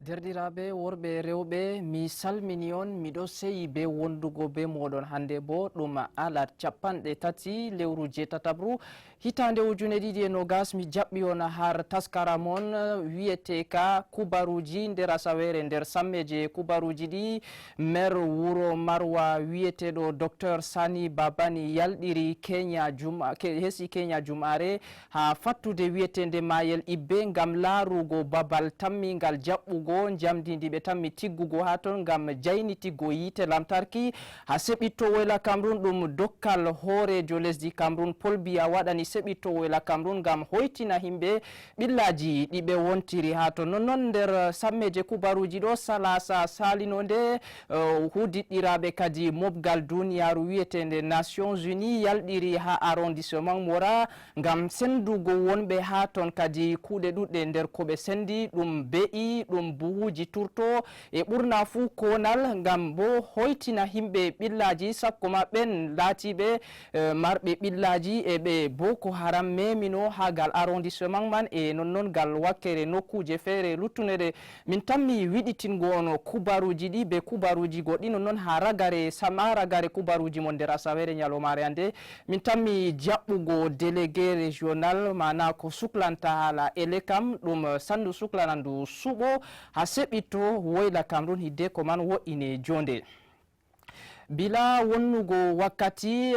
Derdiraɓe worɓe rewɓe mi salmini on miɗo seyi be wondugo be moɗon hande bo ɗum alat capanɗe tati lewru jeetatabru hitande ujune ɗiɗi e nogas mi jaɓɓi on har taskara mon wiyete ka kubaruji nder asawere nder sammeje kubaruji ɗi maire wuro marwa wiyeteɗo docteur Sani Babani yalɗiri hesi Kenya jumare ha fattude wiyetende mayel ibbe ngam larugo babal tammingal jaɓɓugo jamdidi ɓe tammi tiggugo ha ton ngam jaynitigo yite lamtarki ha seɓitto woyla Cameroun ɗum dokkal hoorejo lesdi Cameroun Paul Biya waɗani seɓitto woyla Cameroun ngam hoytina himɓe ɓillaji ɗiɓe wontiri ha ton nonnon nder sammeje kubaruji ɗo salasa salino nde hudiɗɗiraɓe kadi mobgal duniyaru wiyetende Nations Unies yalɗiri ha arrondissement Mora ngam sendugo wonɓe ha ton kadi kuuɗe ɗuɗɗe nder ko ɓe sendi ɗum be'i ɗum buhuji turto e ɓurna fu konal ngam bo hoytina himɓe ɓillaji sakko ma ɓen laatiɓe marɓe ɓillaji e ɓe Boko Haram memino ha gal arrondissement man e nonnon gal wakkere nokkuje feere luttunere min tammi wiɗitingo on kubaruji ɗi be kubaruji goɗɗi nonnon ha ragare ragare kubaruji mon nder asawere nyalomare ande min tammi jaɓɓugo délégué régional mana ko suklanta hala elekam ɗum sandu suklanandu suɓo ha seɓitto woyla Cameroun hidde ko man wo'ine jonde bila wonnugo wakkati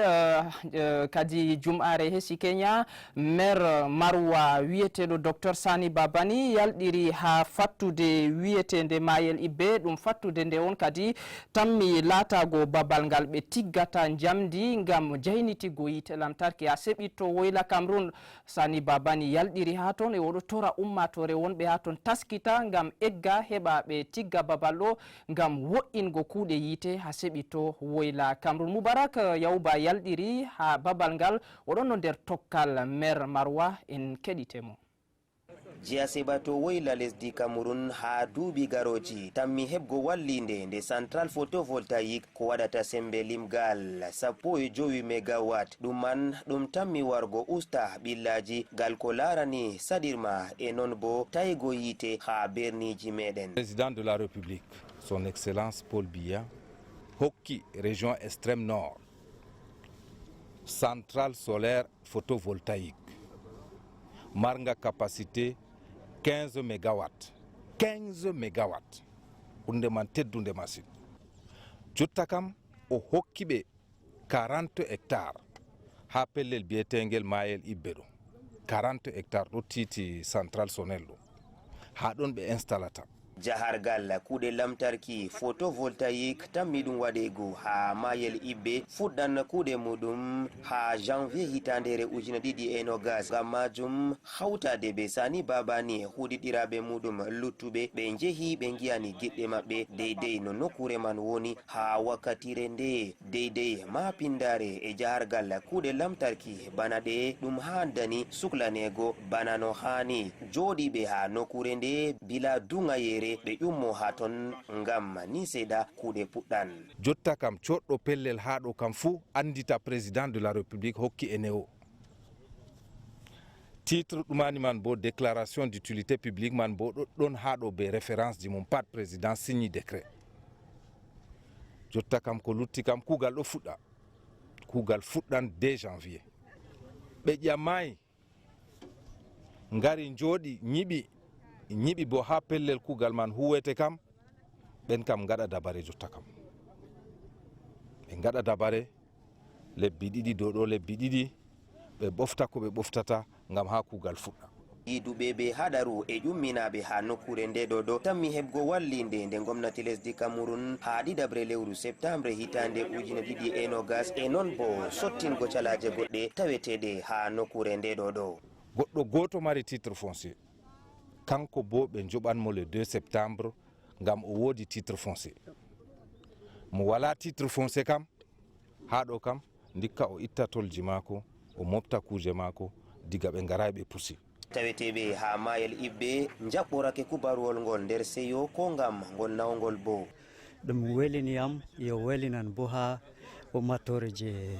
kadi jum'are hesi Kenya maire marwa wiyeteɗo docteur Sani Babani yalɗiri ha fattude wiyetende mayel ibbe ɗum fattude nde on kadi tammi laatago babal ngal ɓe tiggata jamdi ngam jaynitigo yite lamtarki ha seɓitto woyla Cameroun Sani Babani yalɗiri ha ton e oɗo tora ummatore wonɓe ha ton taskita ngam egga heɓa ɓe tigga babal ɗo ngam wo'ingo kuuɗe yite ha seɓitto woyla Cameroun. Mubarak Yawba yalɗiri ha babal ngal oɗon no nder tokkal maire Marwa en keɗitemo. jiya sebato woyla lesdi Cameroun ha duuɓi garoji tammi heɓgo wallinde nde central photovoltaïque ko waɗata sembe limgal 15 mégawatt ɗum man ɗum tammi wargo usta ɓillaji gal ko larani saɗirma e non bo taygo yite ha berniji meɗen. Président de la République son excellence Paul Biya hokki région extrême nord centrale solaire photovoltaïque marga capacité 15 mégawatts hunde man teddude machine jotta kam o hokki ɓe 40 hectares ha pellel biyetegel mayel ibbe ɗo 40 hectares ɗo titi central sonel ɗo ha ɗon ɓe installata jahargal kuuɗe lamtarki photovoltaïque tammi ɗum waɗego ha mayel ibbe fuɗɗan kuuɗe muɗum ha janvier hitandere ujune ɗiɗi e nogas ngam majum hawtade be Sani Babani huɗiɗiraɓe muɗum luttuɓe ɓe jeehi ɓe giyani giɗɗe maɓɓe deydey no nokkure man woni ha wakkatire nde deydey mapindare e jahargal kuuɗe lamtarki bana ɗe ɗum handani suklanego bana no hani joɗiɓe ha nokkure nde bila dugayere ɓe ƴummo ha ton ngam ni seeɗa kuuɗe puɗɗan. Jotta kam coɗɗo pellel haɗo kam fuu andita président de la république hokki ene o titre ɗumani man bo déclaration d'utilité publique man bo ɗon haɗo be référence ji mum pat président signi décret jotta kam ko lutti kam kuugal ɗo fuɗɗa kuugal fuɗɗan dès janvier ɓe ƴammayi ngari jooɗi ñiɓi bo ha pellel kuugal man huwete kam ɓen kam gaɗa dabare jotta kam ɓe gaɗa dabare lebbi ɗiɗi dow ɗo lebbi ɗiɗi ɓe ɓofta ko ɓe ɓoftata ngam ha kuugal fuɗɗa. yiduɓe be haɗaru e ƴumminaɓe ha nokkure nde ɗo tammi heɓgo wallinde nde gomnati lesdi Cameroun ha ɗiɗabre lewru septembre hitande ujune ɗiɗi e nogas e non bo sottingo calaje goɗɗe taweteɗe ha nokkure nde ɗo goɗɗo goto mari titre foncier kanko bo ɓe joɓanmo le 2 septembre ngam o woodi titre foncier mo wala titre foncier kam ha ɗo kam dikka o itta tolji mako o mofta kuje mako diga ɓe garay ɓe pusi taweteɓe ha mayel ibbe jaɓɓorake kubaruwol ngol nder seyo ko ngam ngol nawgol bo ɗum weliniyam yo welinan bo ha ummatore je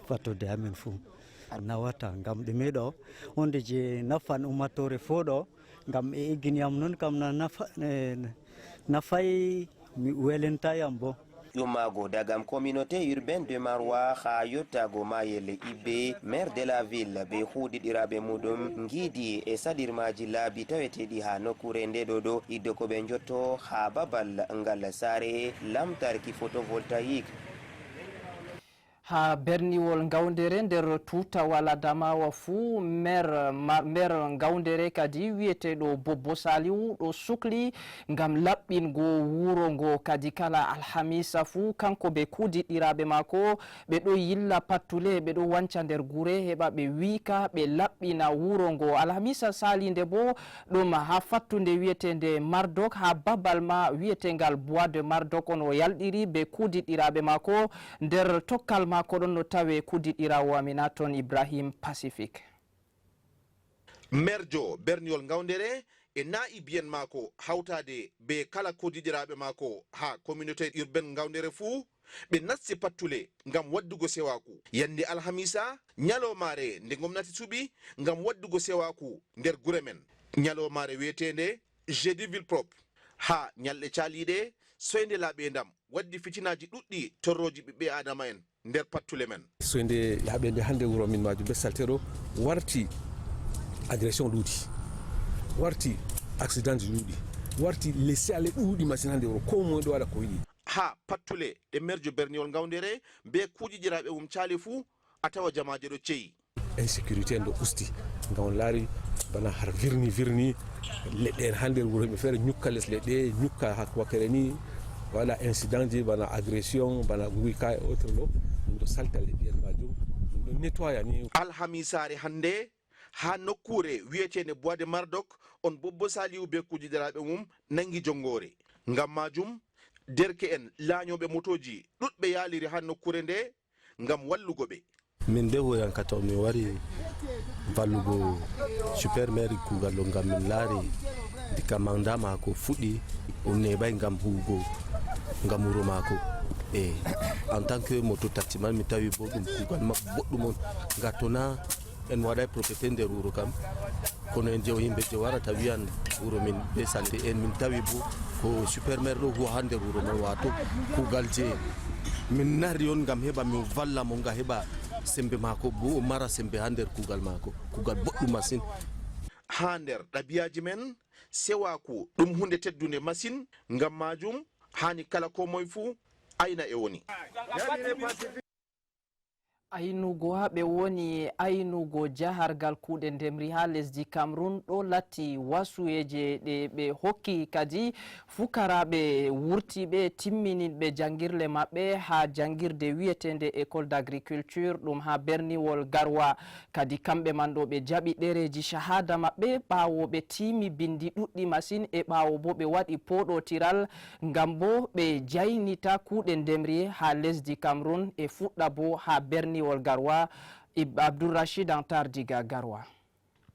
fattude amen fuu nawata ngam ɗume ɗo hunde je nafan ummatore fuu ɗo ngam e igginiyam noon kam na nafa nafay mi welenta yam bo. Yomago dagam communauté urbaine de Maroua ha yottago mayele ibbe maire de la ville be huuɗiɗiraɓe muɗum ngidi e saɗirmaji laabi taweteɗi ha nokkure nde ɗo idde ko ɓe jotto ha babal ngal saare lamtarki photovoltaïque ha berniwol gawdere nder tutawal adamawa fuu maire gawdere kadi wiyeteɗo Bobo Saliou ɗo sukli gam laɓɓingo wuro ngo kadi kala alhamisa fuu kanko be kudiɗɗiraɓe mako ɓe ɗo yilla pattule ɓe ɗo wanca nder gure heɓa ɓe wika ɓe laɓɓina wuro ngo alhamisa salinde bo ɗum ha fattude wiyetede Mardok ha babal ma wiyetegal Bois de Mardok on o yalɗiri be kudiɗɗiraɓe mako nder tokkal mako ɗon no tawe kudiɗɗirawo amina toon Ibrahim Pacifique. Merjo berniol gawdere e naibiyen mako hawtade be kala kudiɗɗiraɓe mako ha communauté urbaine gawdere fuu ɓe nasti pattule ngam waddugo sewaku yande alhamisa ñalomare nde gomnati suɓi ngam waddugo sewaku nder gure men ñalomare wiyetende jeudi ville propre ha ñalɗe caliɗe soyde laaɓe ndam waddi fitinaji ɗuɗɗi torroji ɓiɓɓe adama en nder pattule men soyde laaɓe nde hande wuro min majum be saltero warti agression ɗuuɗi warti accident ji ɗuuɗi warti laissé aller ɗuuɗi machine hande wuro ko moye ɗo waɗa ko yiɗi ha pattule ɗe merjo berniwol gawdere be kuujijiraɓe mum caali fuu a tawa jamaje ɗo ceyi insécurité en ɗo usti ngam on laari bana har virni leɗɗe en hande wuro yimɓe feere ñukka less leɗɗe ñukka wakkere ni wala incident ji bana agression bana guyka e autre ɗo ɗum ɗo salta leɗɗi en majum ɗum ɗo nettoya ni alhamisare hande ha nokkure wiyetede Bois de Mardok on Bobo Saliou be kujidiraɓe mum nangi jongore ngam majum derke en laañoɓe motoji ɗuɗɓe yaaliri ha nokkure nde ngam wallugo ɓe min nde woyankata mi wari vallugo super maire kuugal ɗo ngam min laari dika manda mako fuɗɗi o neɓay ngam huugo ngam wuro mako e en tant que moto taximan mi tawi bo ɗum kuugal boɗɗum on gattona en waɗay propriété nder wuro kam kono en jew yimɓe je warata wiyan wuro min be salte en min tawi bo ko super maire ɗo huwa ha nder wuro man wato kuugal je min nari on ngam heɓa mi valla mo nga heɓa sembe mako bo o mara sembe ha nder kuugal mako kuugal boɗɗum machine ha nder ɗabiyaji men sewaku ɗum hunde teddude machine ngam majum hani kala ko moye fuu ayna e woni aynugo ha ɓe woni aynugo jahargal kuuɗe ndemri ha lesdi Cameroun ɗo latti wasuyeje ɗe ɓe hokki kadi fukaraɓe wurtiɓe timminiɓe jangirle maɓɓe ha jangirde wiyetende école d'agriculture ɗum ha berniwol Garwa kadi kamɓe man ɗo ɓe jaɓi ɗereji shahada maɓɓe ɓawo ɓe timi bindi ɗuɗɗi masine e ɓawo bo ɓe waɗi poɗotiral ngam bo ɓe jaynita kuuɗe ndemri ha lesdi Cameroun e fuɗɗa bo ha berni Garwa Abdourachid Antar diga Garwa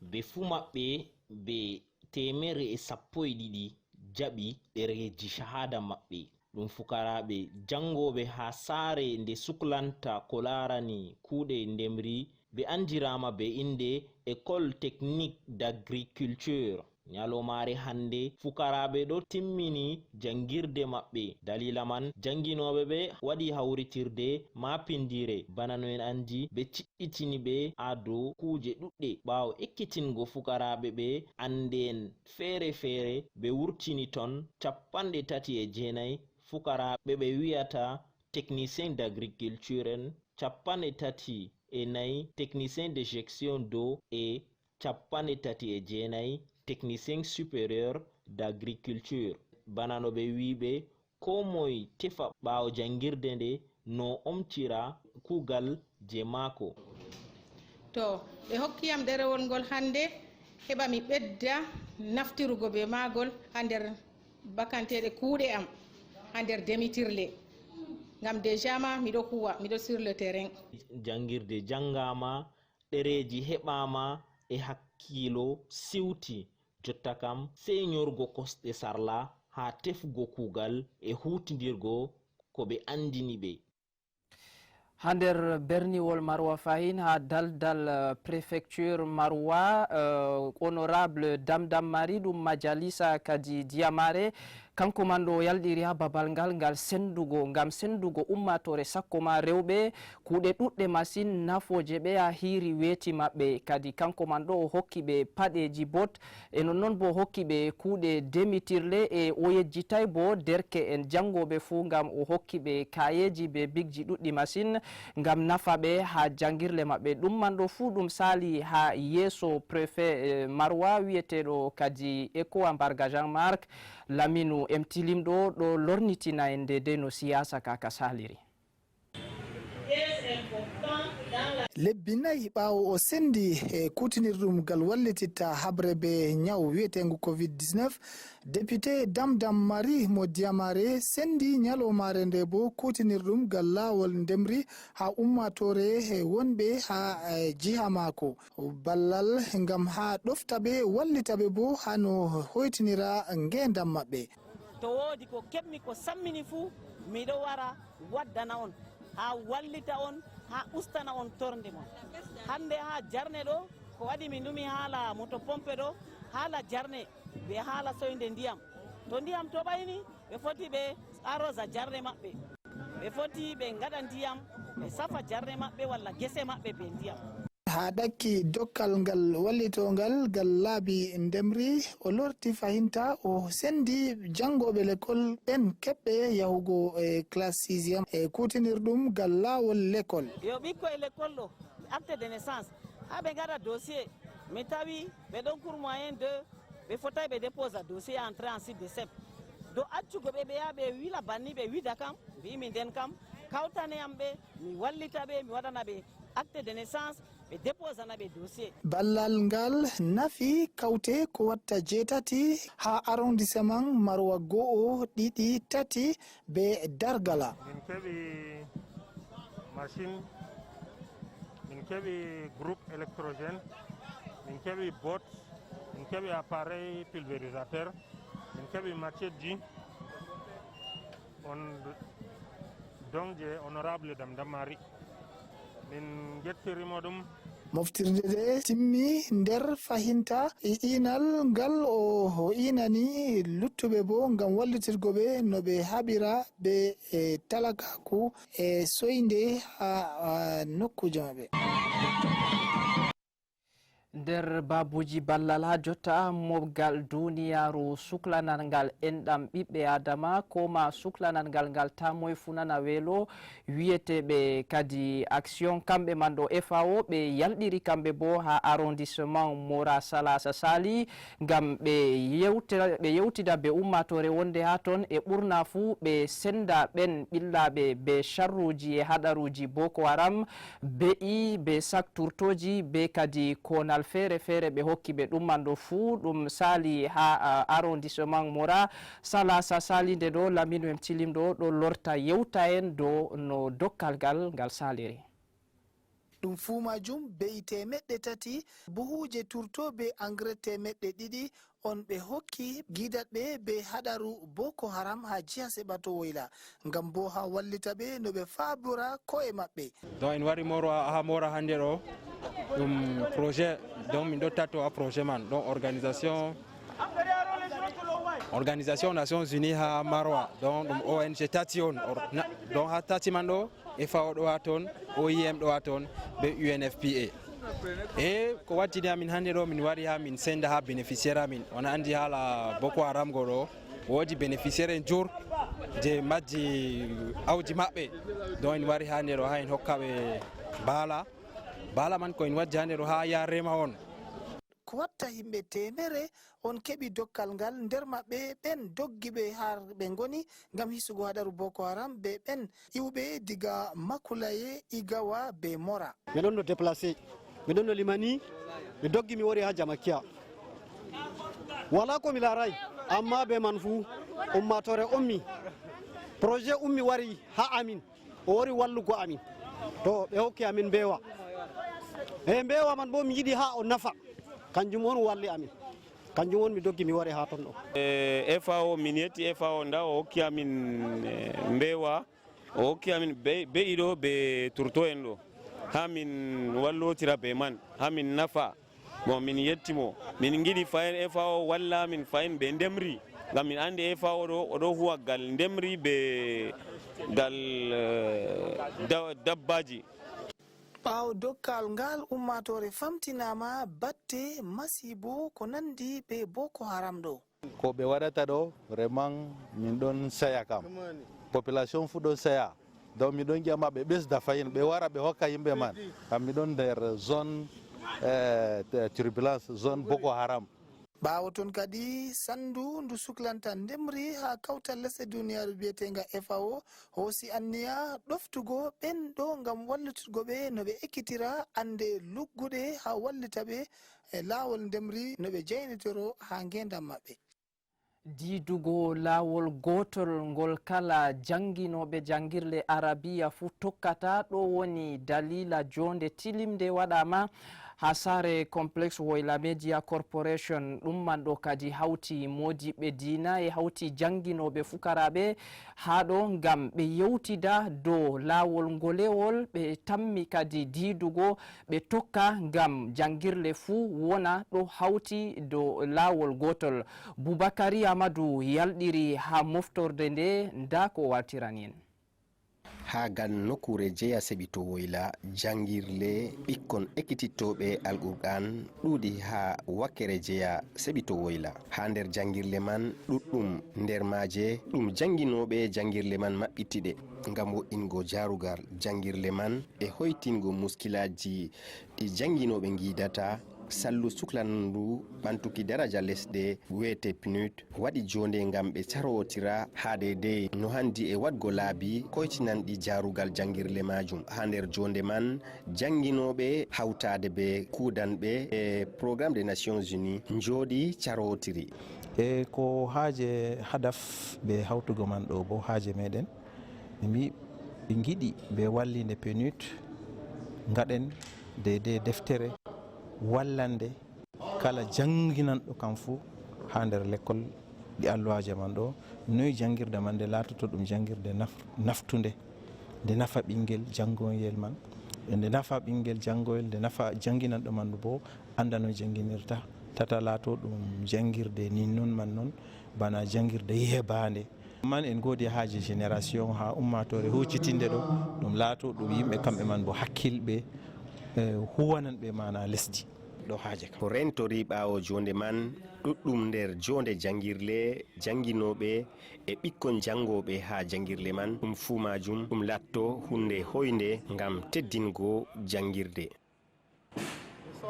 be fu maɓɓe be 112 jaɓi ɗereji shahada maɓɓe ɗum fukaraɓe jangoɓe ha saare nde suklanta ko larani kuuɗe ndemri ɓe andirama be inde école technique d'agriculture nyalomare hande fukaraɓe ɗo timmini jangirde maɓɓe dalila man janginoɓe ɓe waɗi hawritirde mapindire bana no en andi ɓe ciɗɗitini ɓe ha dow kuje ɗuɗɗe ɓawo ekkitingo fukaraɓe ɓe anden feere feere ɓe wurtini ton 39 fukaraɓe ɓe wiyata technicien d'agriculture en 34 technicien de gestion d'eau et 39 technicien supérieur d'agriculture bana no ɓe wiɓe ko moye tefa ɓawo jangirde nde no omtira kuugal je maako to ɓe hokkiyam ɗerewol ngol hande heɓa mi ɓedda naftirugo be magol ha nder bakanteɗe kuuɗe am ha nder demitirle ngam déjà ma miɗo huwa miɗo sur le terrain jangirde jangama ɗereji heɓama e hakkilo siwti jotta kam sey nyorgo kosɗe sarla ha tefugo kuugal e hutindirgo ko ɓe andini ɓe ha nder berniwol Maroua fayin ha daldal préfecture Maroua honorable Damdam Mari ɗum majalisa kadi Diamare kanko man ɗo yalɗiri ha babal ngal sendugo ngam sendugo ummatore sakko ma rewɓe kuuɗe ɗuɗɗe masine nafoje ɓe ha hiri weeti maɓɓe. Kadi kanko man ɗo o hokki ɓe paɗeji bot e nonnon bo hokki ɓe kuuɗe demitirle e o yejjitay bo derke en jangoɓe fuu ngam o hokki ɓe kayeji be bigji ɗuɗɗi masine ngam nafa ɓe ha jangirle maɓɓe. Ɗum man ɗo fuu ɗum sali ha yeeso préfet Marwa wiyeteɗo kadi Eko Ambarga Jean-Marc Laminu Mtilimɗo ɗo lornitina en dedei no siyasa kaka saliri. lebbi nayi ɓawo o sendi e kutinirɗum ngal wallititta habre be nyawu wiyetengu covid-19 député Damdam Marie mo Diamare sendi nyalomare nde bo kutinirɗum ngal lawol ndemri ha ummatore wonɓe ha jiha mako ballal ngam ha ɗoftaɓe wallitaɓe bo ha no hoytinira ngendam maɓɓe. To wodi ko keɓmi ko sammini fuu miɗo wara waddana on ha wallita on ha ustana on torde mon. Hande ha jarne ɗo ko waɗi mi numi haala moto pompe ɗo haala jarne ɓe haala soyde ndiyam. To ndiyam to ɓayni ɓe foti ɓe arosa jarne maɓɓe, ɓe foti ɓe gaɗa ndiyam ɓe safa jarne maɓɓe walla gese maɓɓe be ndiyam. ha ɗakki dokkal ngal wallitongal ngal laabi ndemri o lorti fahinta o sendi jangoɓe l'école ɓen keɓɓe yahugo e classe 6e e kutinirɗum ngal lawol l'école. Yo ɓikkoye l'école ɗo acte de naissance ha ɓe gaɗa dossier mi tawi ɓe ɗon cours moyen 2 ɓe fotay ɓe déposa dossier entré en 6 de CEP do accugo ɓe ɓeya ɓe wila banni ɓe wida kam mbimi nden kam kawtane am ɓe mi wallita ɓe mi waɗana ɓe acte de naissance ɓe déposana ɓe dossier. Ballal ngal nafi kawte ko watta 7 ha arrondissement Marwa go'o ɗiɗi tati be Dargala. Min keɓi machine, min keɓi groupe électrogène, min keɓi bot, min keɓi appareil pulvérisateur, min keɓi machette ji on donc je honorable Damdam Marie. Min gettirimo ɗum. Moftirde de timmi nder fahinta inal ngal o inani luttuɓe bo ngam wallitirgoɓe no ɓe haɓira be talakaku e soyde ha nokkuje maɓɓe. nder babuji ballal ha jotta mobgal duniyaru suklanal ngal enɗam ɓiɓɓe adama koma suklanal ngal tamoye funana weelo wiyeteɓe kadi action kamɓe man ɗo FAO ɓe yalɗiri kamɓe bo ha arrondissement Mora Salasa Sali ngam ɓe yewtida be ummatore wonde ha ton e ɓurna fuu ɓe senda ɓen ɓillaɓe be sharruji e haɗaruji Boko Haram be'i be sakturtoji be kadi konal fere fere ɓe hokki ɓe ɗum man ɗo fuu ɗum sali ha arrondissement Mora Salasa Sali nde ɗo Laminu Mtilimɗo ɗo lorta yewta en dow no dokkal ngal saliri. ɗum fuu majum be'i temeɗɗe 3 buhuje turtoɓe engrais temeɗɗe 2 on ɓe hokki gidatɓe be haɗaru Boko Haram ha jiha Seɓato Woyla ngam bo ha wallita ɓe no ɓe faabora ko'e maɓɓe. donc en wari ha Mora hande ɗo ɗum projet donc min ɗo tatto ha projet man donc organisation Nations Unies ha Marwa donc ɗum ONG tati on donc ha tati man ɗo FAO ɗo ha toon OIM ɗo ha toon be UNFPA e ko wattini amin hande ɗo min wari ha min senda ha bénéficiaire amin on andi hala Boko Haram go ɗo woodi bénéficiaire en jour je majji awdi maɓɓe donc en wari hande ɗo ha en hokkaɓe bala man ko en waddi hande ɗo ha ya rema on ko watta yimɓe temere on keɓi dokkal ngal nder maɓɓe ɓen doggiɓe har ɓe goni ngam hisugo haɗaru Boko Haram be ɓen iwɓe diga Makulaye Igawa be Mora. Miɗon no déplacé miɗon no limani mi doggi mi wori ha Jamakia wala ko mi laray amma be man fu ummatore ummi projet ummi wari ha amin o wari wallugo amin to ɓe hokki amin mbewa e mbewa man bo mi yiɗi ha o nafa kanjum on walli amin kanjum on mi doggi mi wari ha ton ɗo. FAO min yetti FAO nda o hokki amin mbewa o hokki amin be'iɗo be turto en ɗo ha min wallotira be man ha min nafa bon min yettimo min giɗi fayin FAO walla min fayin ɓe ndemri ngam min andi FAO ɗo oɗo huwa gal ndemri be gal dabbaji. ɓaawo dokkal ngal ummatore famtinama batte masibo ko nandi be Boko Haram ɗo. ko ɓe waɗata ɗo vraiment min ɗon saya kam population fu ɗon saya donc miɗon jiyama ɓe ɓesda fayin ɓe wara ɓe hokka yimɓe man kam miɗon nder zone turbulence zone Boko Haram. ɓaawo ton kadi sandu ndu suklanta ndemri ha kawtal lesɗe duniyaru biyetenga FAO hoosi anniya ɗoftugo ɓen ɗo ngam wallituggo ɓe no ɓe ekkitira ande lugguɗe ha wallita ɓe e laawol ndemri no ɓe jaynitoro ha ngendam maɓɓe. didugo laawol gotol ngol kala janginoɓe jangirle arabiya fu tokkata ɗo woni dalila jonde tilimde waɗama ha sare complexe woyla media corporation ɗum man ɗo kadi hawti modiɓe dina e hawti janginoɓe fukaraɓe ha ɗo ngam ɓe yewtida dow laawol ngolewol ɓe tammi kadi didugo ɓe tokka ngam jangirle fuu wona ɗo hawti dow laawol gotol. Boubakary Amadou yalɗiri ha moftorde nde nda ko wartirani en. ha gal nokkure jeya seɓito woyla jangirle ɓikkon ekkitittoɓe alqur'an ɗuuɗi ha wakkere jeya seɓito woyla. ha nder jangirle man ɗuɗɗum nder maaje ɗum janginoɓe jangirle man maɓɓitiɗe ngam wo'ingo jarugal jangirle man e hoytingo muskilaji ɗi janginoɓe gidata. sallu suklandu ɓantuki daraja lesɗe wiyete PNUD waɗi jonde ngam ɓe carotira ha deydey no handi e wadgo laabi koytinanɗi jarugal jangirle majum. ha nder jonde man janginoɓe hawtade be kudanɓe e programme des Nations Unies jooɗi carotiri e ko haaje hadaf ɓe hawtugo man ɗo bo haaje meɗen ɓe mbi ɓe giɗi ɓe wallinde PNUD gaɗen deydey deftere wallande kala janginanɗo kam fuu ha nder l'école ɗi alluwaje man ɗo noyi jangirde man nde latoto ɗum jangirde naftude nde nafa ɓinguel jangoyel man nde nafa ɓinguel jangoyel nde nafa janginanɗo man bo anda no janginirta tata laato ɗum jangirde ni noon man noon bana jangirde yehbande man en godi haaji génération ha ummatore huccitinde ɗo ɗum laato ɗum yimɓe kamɓe man bo hakkilɓe huwanan ɓe mana lesdi ɗo haaje ko rentori ɓaawo jonde man ɗuɗɗum nder jonde jangirle janginoɓe e ɓikkon jangoɓe ha jangirle man ɗum fuu majum ɗum latto hunde hoynde ngam teddingo jangirde.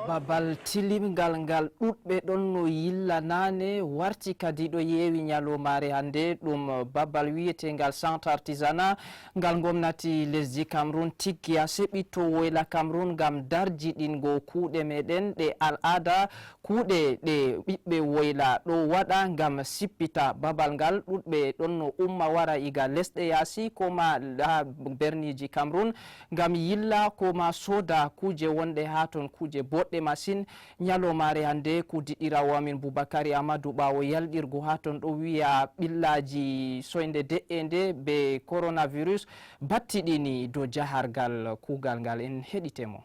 babal tilimgal ngal ɗuɗɓe ɗon no yilla nane warti kadi ɗo yewi nyalomare hande ɗum babal wiyetengal centre artisanat ngal gomnati lesdi Cameroun tiggiya seɓito woyla Cameroun ngam darjiɗingo kuuɗe meɗen ɗe al'ada kuuɗe ɗe ɓiɓɓe woyla ɗo waɗa ngam sippita babal ngal ɗuɗɓe ɗon no umma wara iga lesɗe yasi koma ha berniji Cameroun ngam yilla koma soda kuje wonɗe ha ton kuje boɗɗe masine. nyalomare hande ko diɗirawo amin Boubakary Amadou ɓawo yalɗirgo ha ton ɗo wiya ɓillaji soyde de'ende be coronavirus battiɗini dow jahargal kugal ngal. En heɗitemo.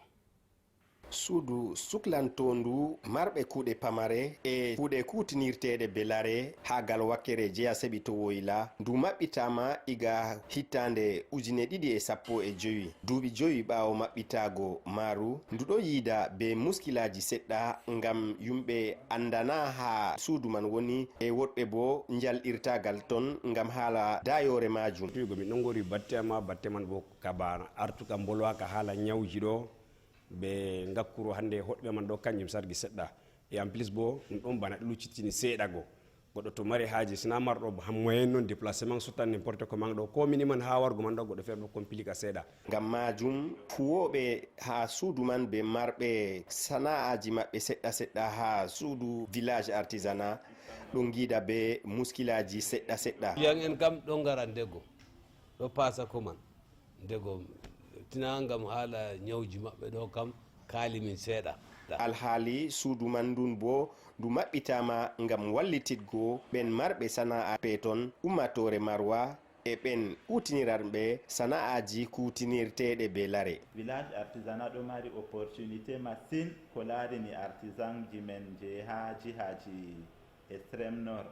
suudu suklantondu marɓe kuuɗe pamare e kuuɗe kutinirteɗe belare ha gal wakkere jeya seɓito woyla ndu maɓɓitama iga hittande 2015 duuɓi 5 ɓaawo maɓɓitago maaru ndu ɗo yiida be muskilaji seɗɗa ngam yumɓe andana ha suudu man woni e woɗɓe bo jalɗirtagal ton ngam haala dayore majum. min ɗon gori batte man bo kabana artuka bolwaka haala nyawji ɗo be ngakkuro hande hoɗɓe man ɗo kanjum sargi seɗɗa e en plus bo ɗum ɗon bana ɗe luccitini seeɗa go goɗɗo to mari haaji sina marɗo ha moyen noon déplacement suttan n'importe comment ɗo ko mini man ha wargo man ɗo goɗɗo feere ɗo complique seeɗa. ngam majum fuwoɓe ha suudu man be marɓe sana'aji maɓɓe seɗɗa seɗɗa ha suudu village artisanat ɗon giida be muskilaji seɗɗa seɗɗa. yan en kam ɗo gara ndego ɗo pasa koman ndego tinangam haala ñawji maɓɓe ɗo kam kaali min seeɗa. alhaali suudu man ndun bo ndu maɓɓitama ngam wallititgo ɓen marɓe sana'a peeton ummatore marwa e ɓen kutinirarɓe sana'aji kutinirteɗe be lare. village artisanat ɗo mari opportunité masine ko larini artisan ji men je ha jihaji extrême nord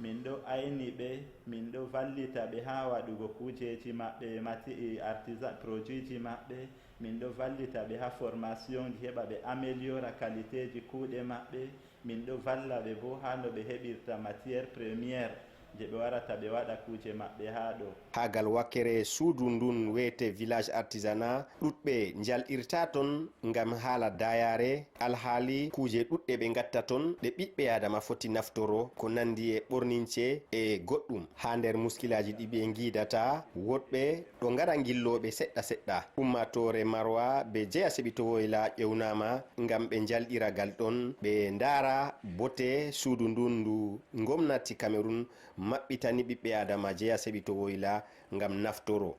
min ɗo ayni ɓe min ɗo vallita ɓe ha waɗugo kujeji maɓɓe mati artisan produit ji maɓɓe min ɗo vallita ɓe ha formation ji heɓa ɓe améliora qualité ji kuuɗe maɓɓe min ɗo valla ɓe bo ha no ɓe heɓirta matiére premiére je ɓe warata ɓe waɗa kuje maɓɓe ha ɗo. Hagal wakkere suudu ndun wiyete village artisanat ɗuɗɓe jalɗirta ton ngam haala dayare alhaali kuje ɗuɗɗe ɓe gatta ton ɗe ɓiɓɓe adama foti naftoro ko nandi e ɓornince e goɗɗum ha nder muskilaji ɗi ɓe guidata woɗɓe ɗo ngara gilloɓe seɗɗa seɗɗa ummatore Marwa be jeya Sebitowoyla ƴewnama ngam ɓe jalɗiragal ɗon ɓe ndara bote suudu ndun ndu gomnati Cameroun maɓɓitani ɓiɓɓe adama jeya Sebitowoyla ngam naftoro.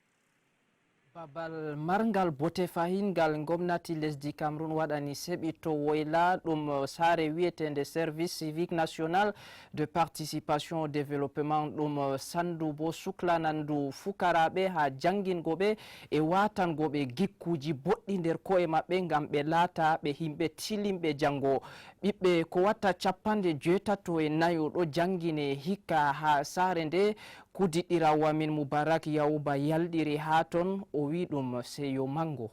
babal marngal bote fahingal gomnati lesdi Cameroun waɗani Sebitowoyla ɗum saare wi'etende service civique national de participation au développement ɗum sandu bo suklanandu fukaraɓe ha jangingoɓe e watangoɓe gikkuji boɗɗi nder ko'e maɓɓe ngam ɓe laata ɓe himɓe tilimɓe jango. ɓiɓɓe ko watta 74 ɗo jangine hikka ha saare nde kudiɗɗirawo amin Moubarak Yawuba yalɗiri ha ton o wi ɗum seyo mango.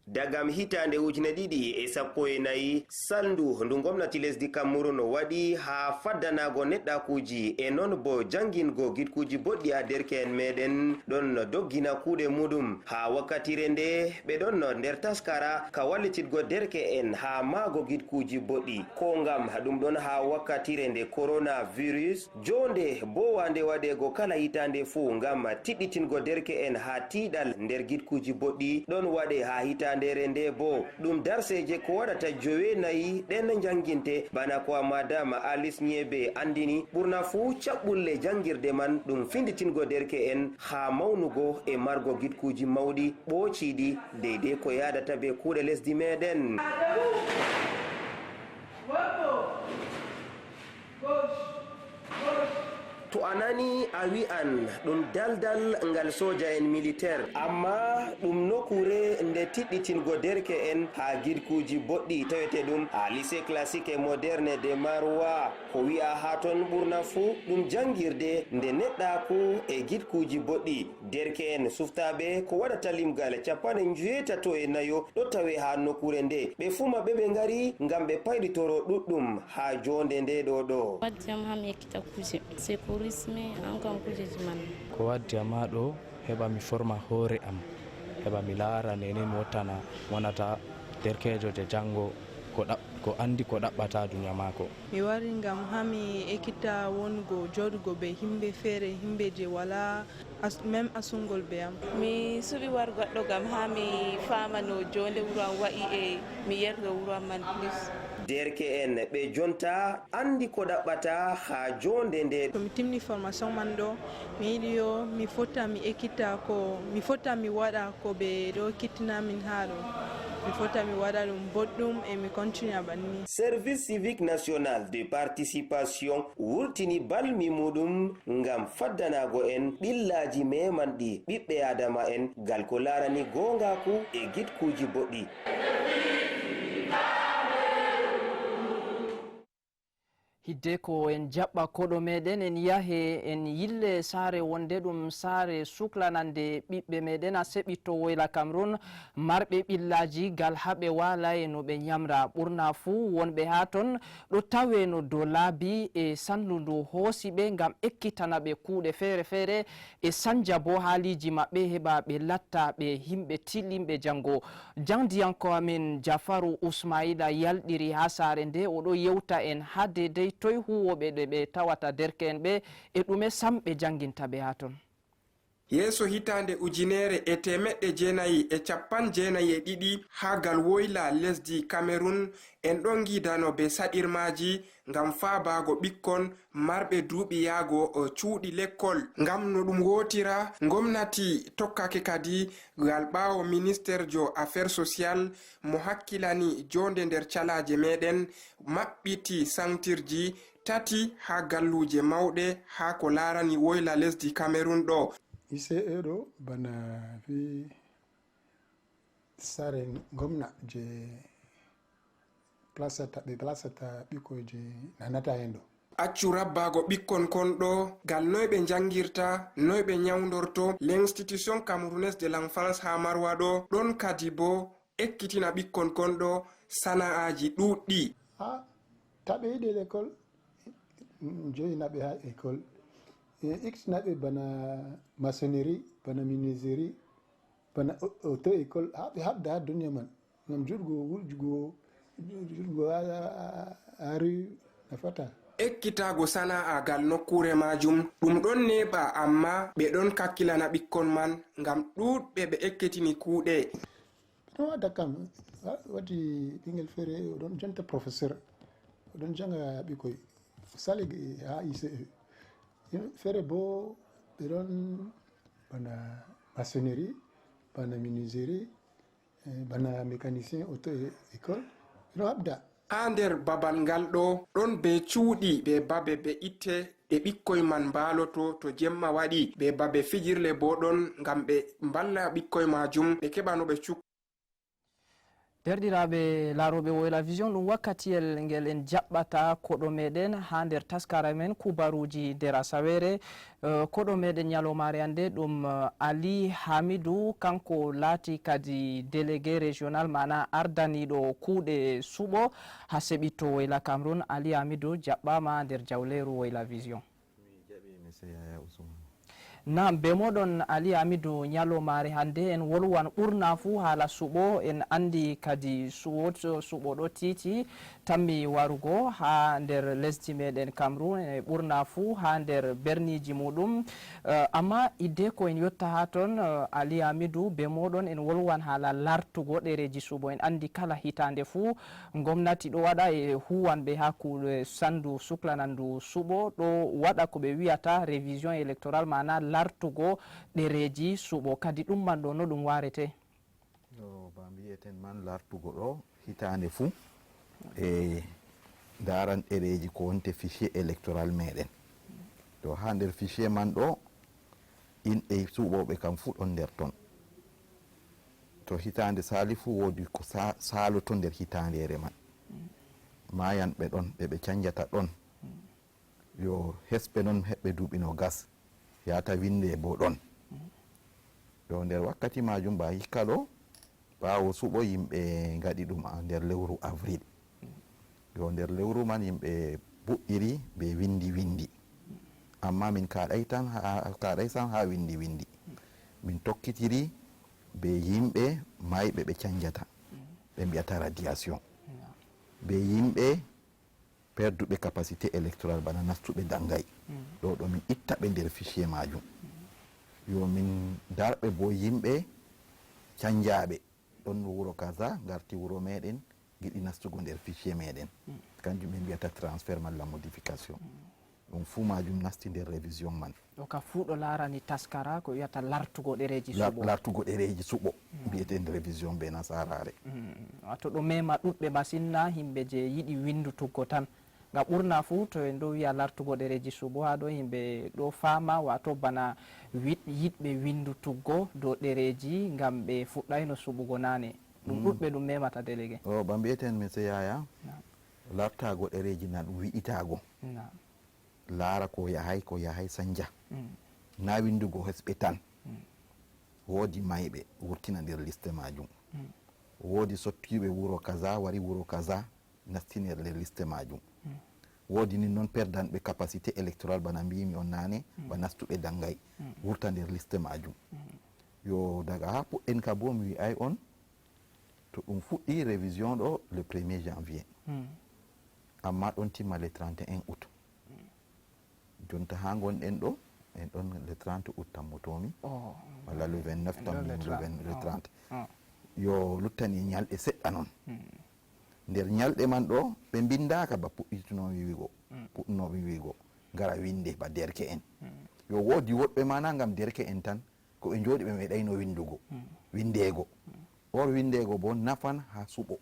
Dagam hitande 2014 sandu ndu gomnati lesdi Cameroun waɗi ha faddanago neɗɗakuji e non bo jangingo gitkuji boɗɗi a derke'en meɗen ɗon doggina kuuɗe muɗum ha wakkatire nde ɓe ɗon nder taskara ka wallititgo derke'en ha maago gitkuji boɗɗi ko ngam ɗum ɗon ha wakkatire nde coronavirus jonde bo wande waɗego kala hitande fuu ngam tiɗɗitingo derke'en ha tiiɗal nder gitkuji boɗɗi ɗon waɗe ha hitande ndere nde bo ɗum darseje ko waɗata 9 ɗen janginte bana ko madama Alice Nyebe andini ɓurna fuu caɓɓulle jangirde man ɗum finditingo derke'en ha mawnugo e margo gitkuji mawɗi ɓoociɗi deydey ko yadata be kuuɗe lesdi meɗen. To anani a wi'an ɗum daldal ngal soja en militaire amma ɗum nokkure nde tiɗɗitingo derke'en ha gitkuji boɗɗi tawete ɗum ha lycée classique et moderne de Marwa ko wi'a ha ton ɓurna fuu ɗum jangirde nde neɗɗaku e gitkuji boɗɗi derke'en suftaɓe ko waɗata limgal 74 ɗo tawe ha nokkure nde ɓe fuu maɓɓe ɓe ngari ngam ɓe payditoro ɗuɗɗum ha jonde nde ɗo. ko waddi ama ɗo heɓa mi forma hoore am heɓa mi laara nene mi wonata derkejo je jango ko andi ko ɗaɓɓata duniya mako. mi wari ngam hami ekkita wonugo joɗugo be himɓe feere himɓe je wala même asungol be am. mi suɓi wargo ɗo ngam ha mi fama no jonde wuro am wayi e mi yerga wuro am man plus. derke'en ɓe jonta andi ko ɗaɓɓata ha jonde nde. to mi timni formation man ɗo mi yiɗi yo mi fota mi ekkita ko mi fota mi waɗa ko ɓe ɗo kittinamin ha ɗo mi fota mi waɗa ɗum boɗɗum e mi continue banni. Service civique national de participation wurtini balmi muɗum ngam faddanago en ɓillaji memanɗi ɓiɓɓe adama en gal ko larani gongaku e gitkuji boɗɗi. hidde ko en jaɓɓa koɗo meɗen en yahe en yille saare wonde ɗum saare suklanande ɓiɓɓe meɗen a Sebitowoyla Cameroun marɓe ɓillaji gal haɓe wala e no ɓe ñamra ɓurna fuu wonɓe ha ton ɗo tawe no dow laabi e sandu ndu hoosi ɓe ngam ekkitana ɓe kuuɗe feere feere e sanja bo haaliji maɓɓe heɓa ɓe latta ɓe himɓe tilimɓe jango. jangdiyanko amin Jafaru Usmaila yalɗiri ha saare nde oɗo yewta en ha dedei toy huwoɓe ɗe ɓe tawata derke'en ɓe e ɗume sam ɓe janginta ɓe ha ton. yeeso hitande 1992 ha Galwoyla lesdi Cameroun en ɗon gidano be saɗirmaji ngam faabago ɓikkon marɓe duuɓi yaago cuuɗi l'école ngam no ɗum wotira gomnati tokkake kadi ngal ɓaawo ministére jo affaire social mo hakkilani jonde nder calaje meɗen maɓɓiti santirji 3 ha galluje mawɗe ha ko larani woyla lesdi Cameroun ɗo. ICE ɗo bana fi sare gomna je ɓe placata ɓikkoy je nanata hen ɗo. accu rabbago ɓikkon kon ɗo gal noy ɓe jangirta noy ɓe nyawdorto. L'institution camerounaise de l'enfance ha Marwa ɗo ɗon kadi bo ekkitina ɓikkon kon ɗo sana'aji ɗuɗɗi. taɓe yiɗi l'école joyinaɓe ha école ixnaɓe bana maçonnerie bana menuiserie bana auto école haɓe habda ha duniya man gam juɗgo ha rue nafata. Ekkitago sana'a gal nokkure majum ɗum ɗon neɓa amma ɓe ɗon kakkilana ɓikkon man gam ɗuɗɓe ɓe ekkitini kuuɗe. ɗon waɗa kam waɗi ɓingel feere oɗon jonta professeur oɗon janga ɓikkoy sali ha ICE feere bo ɓe ɗon bana maçonnerie bana menuiserie bana mécanicien auto école ɓe ɗon habda. Ha nder babal ngal ɗo ɗon be cuuɗi ɓe babe ɓe itte ɗe ɓikkoy man mbaloto to jemma waɗi ɓe babe fijirle bo ɗon ngam ɓe mballa ɓikkoy majum ɓe keɓa no ɓe cuk. derɗiraɓe laaroɓe Woyla Vision ɗum wakkatiyel ngel en jaɓɓata koɗo meɗen ha nder taskara men kubaruji nder asawere. Koɗo meɗen ñalomare hande ɗum Ali Hamidou kanko laati kadi délégué régional mana ardaniɗo kuuɗe suɓo ha seɓitto Woyla Cameroun. Ali Hamidou jaɓɓama nder jawleru Woyla Vision. Nam be moɗon Ali Hamidou ñalomare hande en wolwan ɓurna fu haala suɓo. En andi kadi suɓo ɗo titi tammi warugo ha nder lesdi meɗen Cameroun e ɓurna fu ha nder berniji muɗum, amma idde ko en yotta ha ton Ali Hamidou be moɗon en wolwan haala lartugo ɗereji suɓo. En andi kala hitande fu gomnati ɗo waɗa e huwanɓe ha kuɗe sandu suklanandu suɓo ɗo waɗa ko ɓe wiyata révision électorale mana lartugo ɗereji suɓo. Kadi ɗum man ɗo no ɗum warete? ba mbiyeten man lartugo ɗo hitande fuu e daran ɗereji ko wonte fichier électoral meɗen. To ha nder fichier man ɗo inɗe suɓoɓe kam fuu ɗon nder ton. To hitande sali fuu wodi ko saloto nder hitandere man mayanɓe ɗon ɓe canjata ɗon yo hesɓe noon heɓɓe duuɓi no gas yata winde bo ɗon. Yo nder wakkati majum ba hikka ɗo ɓawo suɓo yimɓe gaɗi ɗum nder lewru avril. Yo nder lewru man yimɓe puɗɗiri be windi amma min kaɗay tan ha windi min tokkitiri be yimɓe mayɓe ɓe canjata ɓe mbiyata radiation be yimɓe perduɓe capacité électoral bana nastuɓe dangay ɗo ɗo min itta ɓe nder fichier majum. Yo min darɓe bo yimɓe canjaɓe ɗon no wuro kaza garti wuro meɗen giɗi nastugo nder fichier meɗen kanjum ɓe mbiyata transfert malla modification. ɗum fuu majum nasti nder révision man. ɗo ka fuu ɗo larani taskara ko wiyata lartugo ɗereji suɓo. Lartugo ɗereji suɓo mbiyeten révision be nasarare. To ɗo mema ɗuɗɓe masinna himɓe je yiɗi windutuggo tan, nga ɓurna fuu to en ɗo wiya lartugo ɗereji suɓo ha ɗo himɓe ɗo fama wato bana yiɗɓe windutuggo dow ɗereji ngam ɓe fuɗɗayno suɓugo nane. ɗum ɗuɗɓe ɗum memata délégué. ba mbiyeten monsieur Yaya lartago ɗereji na ɗum wiɗitago laara ko yahay sanja na windugo hesɓe tan. Woodi mayɓe wurtina nder liste majum, woodi sottiɓe wuro kaza wari wuro kaza nasti nder liste majum, woodi ni noon perdanɓe capacité électoral bana mbimi on nane ba nastuɓe dangay wurta nder liste majum. Yo daga ha puɗɗen ka bo mi wi'ay on to ɗum fuɗɗi révision ɗo le 1er janvier amma ɗon timma le 31 août. Jonta ha gonɗen ɗo en ɗon le 30 août tammotomi walla le 29 le 30. Yo luttani ñalɗe seɗɗa noon. Nder ñalɗe man ɗo ɓe bindaka ba puɗɗunoɓe wiigo gara winde ba derke en. Yo woodi woɗɓe mana gam derke en tan ko ɓe jooɗi ɓe meeɗayno windugo windego or windego bo nafan ha suɓo.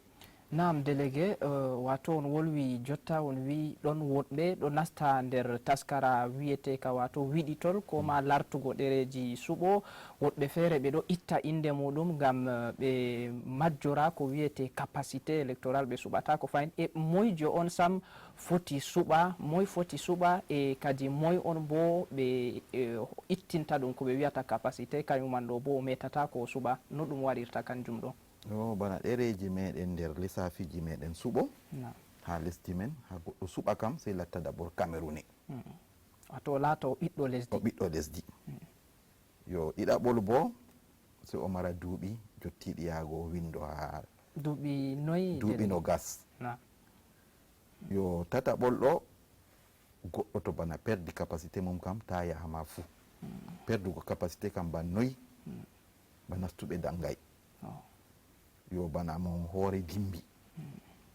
Naam délégué wato on wolwi jotta on wi ɗon woɗɓe ɗo nasta nder taskara wiyete ka wato wiɗitol ko ma lartugo ɗereji suɓo woɗɓe feere ɓe ɗo itta inde muɗum ngam ɓe majjora ko wiyete capacité électoral ɓe suɓata ko fayin e moyjo on sam foti suɓa moy foti suɓa e kadi moy on bo ɓe ittinta ɗum ko ɓe wiyata capacité kañuman ɗo bo o metata ko suɓa no ɗum waɗirta kanjum ɗo no bana ɗereji meɗen nder lissafiji meɗen suɓo ha lesdi men ha goɗɗo suɓa kam sey latta d'abord camerounais wato laata o ɓiɗɗo lesdi o ɓiɗɗo lesdi yo ɗiɗaɓol bo sey o mara duuɓi jottiɗi yaago windo ha duuɓi noyi duuɓi no gas yo tataɓol ɗo goɗɗo to bana perdi capacité mum kam ta yahama fuu perdugo capacité kam ban noyi ba nastuɓe dangay yo bana mo hoore dimbi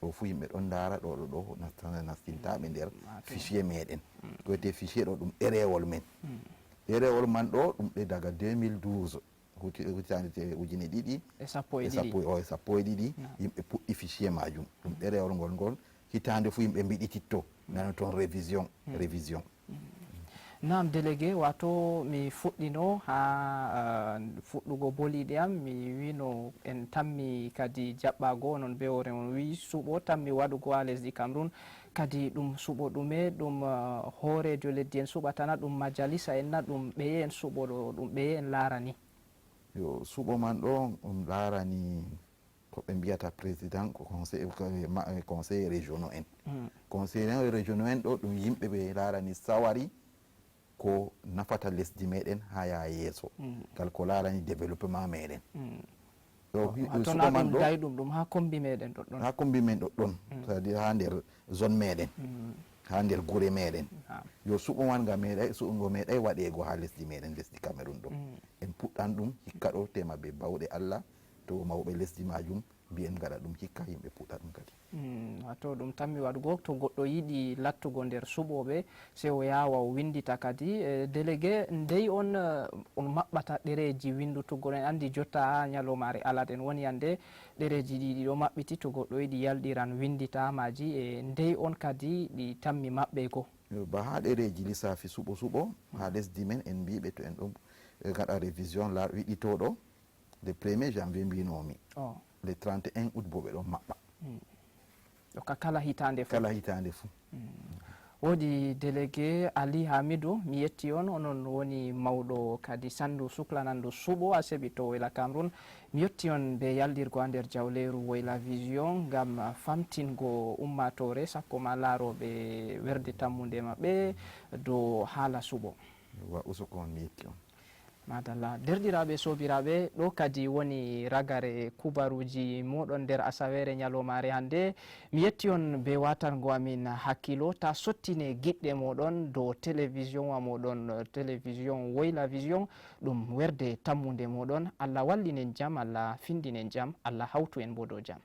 ɗo fu yimɓe ɗon dara ɗo ɗo nastintaɓe nder fichier meɗen ko wiyete fichier ɗo ɗum ɗerewol men ɗerewol man ɗo ɗum ɗe daga 2012 hutande ujune ɗiɗi e sappo e ɗiɗi yimɓe puɗɗi fichier majum ɗum ɗerewol ngol hitande fu yimɓe mbiɗititto nana toon révision Naam délégué wato mi fuɗɗino ha fuɗɗugo boliɗe am mi wino en tammi kadi jaɓɓago non be wore on wi suɓo tammi waɗugo ha lesdi Cameroun kadi ɗum suɓo ɗume ɗum hoorejo leddi en suɓatana ɗum majalisa en na ɗum ɓeye en suɓo ɗo ɗum ɓeye en larani yo suɓo man ɗo ɗum larani ko ɓe mbiyata président conseil régionaux en conseil régionaux en ɗo ɗum yimɓe ɓe larani sawari ko nafata lesdi meɗen ha ya yeeso ngal ko larani développement meɗen ɗum dayɗum ɗum ha kombi meɗen ɗoɗɗon ha kombi men ɗoɗɗon c'est à dire ha nder zone meɗen ha nder guure meɗen yo suɓo man nga meɗay suɓugo meɗay waɗego ha lesdi meɗen lesdi Cameroun ɗo en puɗɗan ɗum hikka ɗo tema be bawɗe Allah to mawɓe lesdi majum mbiyen gaɗa ɗum hikka yimɓe puɗɗa ɗum kadi wato ɗum tammi waɗugo to goɗɗo yiɗi lattugo nder suɓoɓe sey o yawa o windita kadi délégué ndey on maɓɓata ɗereji windutugo en andi jotta ha ñalomare alat en woni hande ɗereji ɗiɗi ɗo maɓɓiti to goɗɗo yiɗi yalɗiran windita maji e ndey on kadi ɗi tammi maɓɓego ba ha ɗereji lissafi suɓo ha lesdi men en mbiɓe to en ɗo gaɗa révision wiɗitoɗo le 1er janvier mbinomi le 31 août bo ɓe ɗon maɓɓa ɗoka kala hitande fuu woodi délégué Ali Hamidou mi yetti on onon woni mawɗo kadi sandu suklanandu suɓo a seɓi to Woyla Cameroun mi yetti on be yaldirgo ha nder jawleru Woyla Vision ngam famtingo ummatore sakko ma laaroɓe werde tammude maɓɓe dow haala suɓo wa usoko on mi yetti on madalla derɗiraɓe sobiraɓe ɗo kadi woni ragare kubaruji moɗon nder asawere ñalomare hande mi yetti on be watango amin hakkilo ta sottine giɗɗe moɗon dow télévision wa moɗon télévision Woyla Vision ɗum werde tammude moɗon Allah wallinen jaam Allah findinen jaam Allah hawtu en bo dow jaam